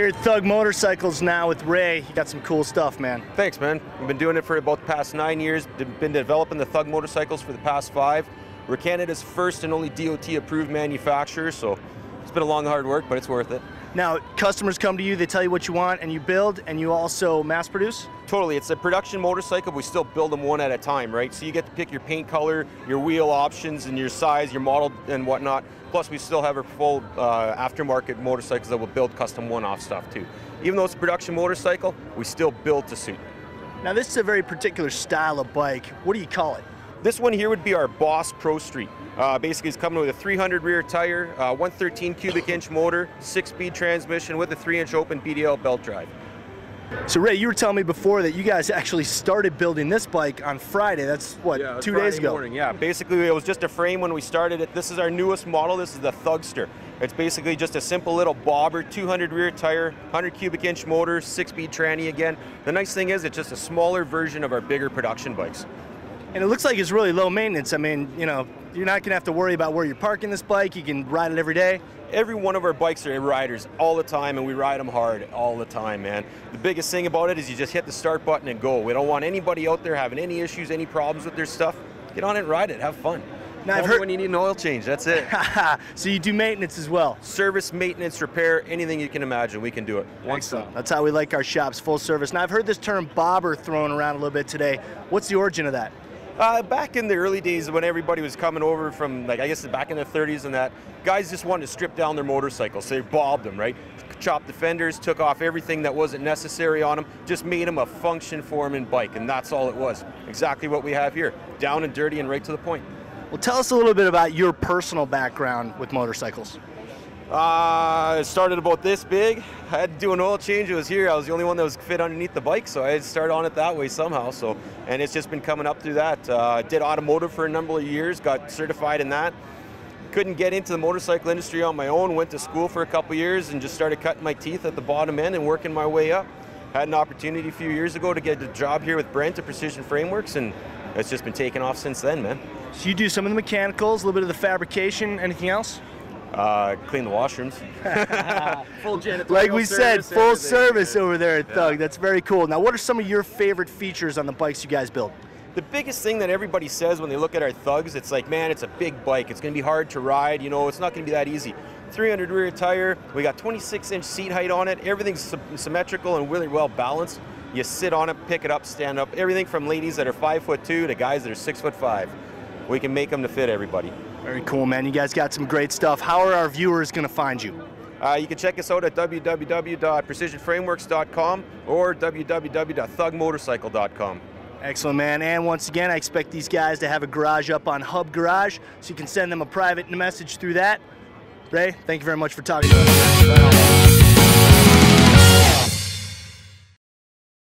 Here at Thug Motorcycles now with Ray. You got some cool stuff, man. Thanks, man. We've been doing it for about the past 9 years. Been developing the Thug motorcycles for the past 5. We're Canada's first and only DOT-approved manufacturer, so it's been a long, hard work, but it's worth it. Now, customers come to you, they tell you what you want, and you build, and you also mass produce? Totally. It's a production motorcycle. We still build them one at a time, right? So you get to pick your paint color, your wheel options, and your size, your model, and whatnot. Plus, we still have our full aftermarket motorcycles that will build custom one-off stuff, too. Even though it's a production motorcycle, we still build to suit. Now, this is a very particular style of bike. What do you call it? This one here would be our Boss Pro Street. Basically, it's coming with a 300 rear tire, 113 cubic inch motor, 6-speed transmission with a 3-inch open BDL belt drive. So Ray, you were telling me before that you guys actually started building this bike on Friday. That's what, yeah, 2 days ago? Morning, yeah, basically it was just a frame when we started it. This is our newest model. This is the Thugster. It's basically just a simple little bobber, 200 rear tire, 100 cubic inch motor, 6-speed tranny again. The nice thing is it's just a smaller version of our bigger production bikes. And it looks like it's really low maintenance. I mean, you know, you're not going to have to worry about where you're parking this bike. You can ride it every day. Every one of our bikes are riders all the time, and we ride them hard all the time, man. The biggest thing about it is you just hit the start button and go. We don't want anybody out there having any issues, any problems with their stuff. Get on it and ride it. Have fun. Now, I've heard when you need an oil change, that's it. So you do maintenance as well? Service, maintenance, repair, anything you can imagine, we can do it. Excellent. That's how we like our shops, full service. Now, I've heard this term bobber thrown around a little bit today. What's the origin of that? Back in the early days when everybody was coming over from, like, I guess back in the 30s and that, guys just wanted to strip down their motorcycles, so they bobbed them, right? Chopped the fenders, took off everything that wasn't necessary on them, just made them a function-forming bike, and that's all it was. Exactly what we have here, down and dirty and right to the point. Well, tell us a little bit about your personal background with motorcycles. It started about this big. I had to do an oil change. It was here. I was the only one that was fit underneath the bike, so I had to start on it that way somehow. So, and it's just been coming up through that. Did automotive for a number of years, got certified in that. Couldn't get into the motorcycle industry on my own. Went to school for a couple years and just started cutting my teeth at the bottom end and working my way up. Had an opportunity a few years ago to get a job here with Brent at Precision Frameworks, and it's just been taking off since then, man. So you do some of the mechanicals, a little bit of the fabrication, anything else? Clean the washrooms. Full janitorial like we said, full service yeah. over there at Thug. That's very cool. Now, what are some of your favorite features on the bikes you guys build? The biggest thing that everybody says when they look at our Thugs, it's like, man, it's a big bike. It's going to be hard to ride. You know, it's not going to be that easy. 300 rear tire. We got 26-inch seat height on it. Everything's symmetrical and really well balanced. You sit on it, pick it up, stand up. Everything from ladies that are 5'2" to guys that are 6'5". We can make them to fit everybody. Very cool, man. You guys got some great stuff. How are our viewers going to find you? You can check us out at www.precisionframeworks.com or www.thugmotorcycle.com. Excellent, man. And once again, I expect these guys to have a garage up on Hub Garage, so you can send them a private message through that. Ray, thank you very much for talking to us.